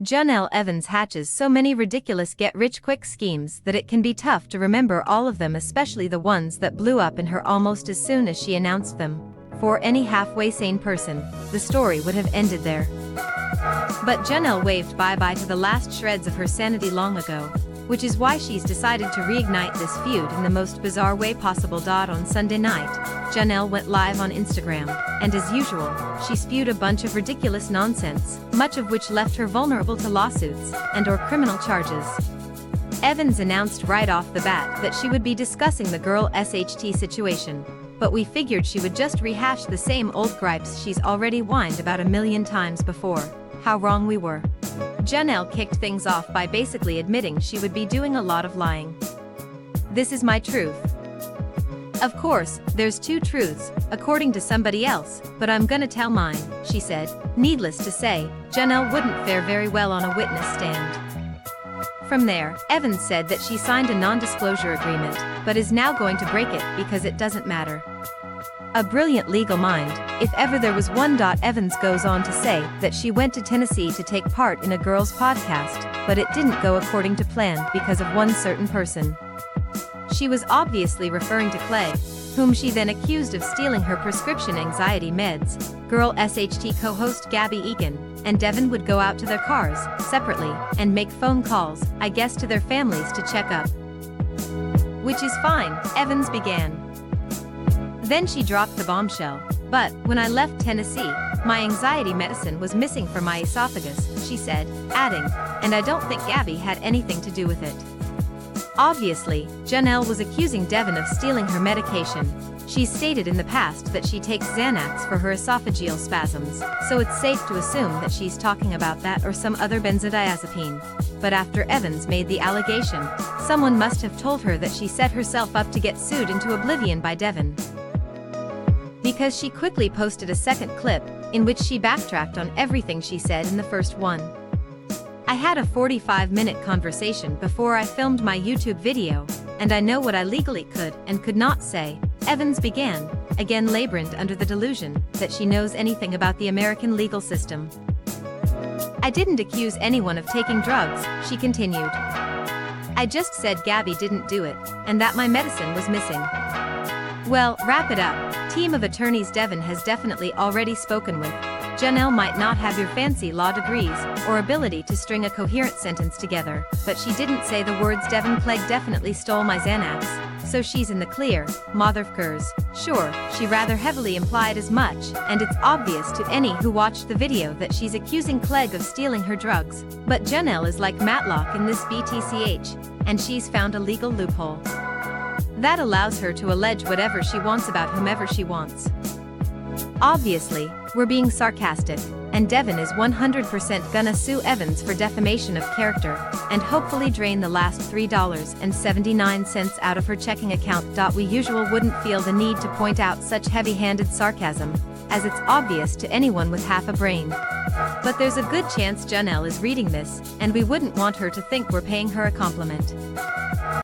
Jenelle Evans hatches so many ridiculous get-rich-quick schemes that it can be tough to remember all of them, especially the ones that blew up in her almost as soon as she announced them. For any halfway sane person, the story would have ended there. But Jenelle waved bye-bye to the last shreds of her sanity long ago, which is why she's decided to reignite this feud in the most bizarre way possible. On Sunday night, Jenelle went live on Instagram, and as usual, she spewed a bunch of ridiculous nonsense, much of which left her vulnerable to lawsuits and/or criminal charges. Evans announced right off the bat that she would be discussing the girl SHT situation, but we figured she would just rehash the same old gripes she's already whined about a million times before. How wrong we were. Jenelle kicked things off by basically admitting she would be doing a lot of lying. "This is my truth. Of course, there's two truths, according to somebody else, but I'm gonna tell mine," she said. Needless to say, Jenelle wouldn't fare very well on a witness stand. From there, Evans said that she signed a non-disclosure agreement, but is now going to break it because it doesn't matter. A brilliant legal mind, if ever there was one. Evans goes on to say that she went to Tennessee to take part in a girls' podcast, but it didn't go according to plan because of one certain person. She was obviously referring to Clegg, whom she then accused of stealing her prescription anxiety meds. Girl SHT co-host Gabby Egan and Deavan would go out to their cars, separately, and make phone calls, I guess to their families to check up. "Which is fine," Evans began. Then she dropped the bombshell. "But, when I left Tennessee, my anxiety medicine was missing from my esophagus," she said, adding, "and I don't think Gabby had anything to do with it." Obviously, Jenelle was accusing Deavan of stealing her medication. She's stated in the past that she takes Xanax for her esophageal spasms, so it's safe to assume that she's talking about that or some other benzodiazepine. But after Evans made the allegation, someone must have told her that she set herself up to get sued into oblivion by Deavan. Because she quickly posted a second clip, in which she backtracked on everything she said in the first one. "I had a 45-minute conversation before I filmed my YouTube video, and I know what I legally could and could not say," Evans began, again labyrinth under the delusion that she knows anything about the American legal system. "I didn't accuse anyone of taking drugs," she continued. "I just said Gabby didn't do it, and that my medicine was missing." Well, wrap it up. Team of attorneys Deavan has definitely already spoken with. Jenelle might not have your fancy law degrees or ability to string a coherent sentence together, but she didn't say the words "Deavan Clegg definitely stole my Xanax, so she's in the clear." Motherfuckers. Sure, she rather heavily implied as much, and it's obvious to any who watched the video that she's accusing Clegg of stealing her drugs. But Jenelle is like Matlock in this BTCH, and she's found a legal loophole that allows her to allege whatever she wants about whomever she wants. Obviously, we're being sarcastic, and Deavan is 100% gonna sue Evans for defamation of character, and hopefully drain the last $3.79 out of her checking account. We usually wouldn't feel the need to point out such heavy-handed sarcasm, as it's obvious to anyone with half a brain. But there's a good chance Jenelle is reading this, and we wouldn't want her to think we're paying her a compliment.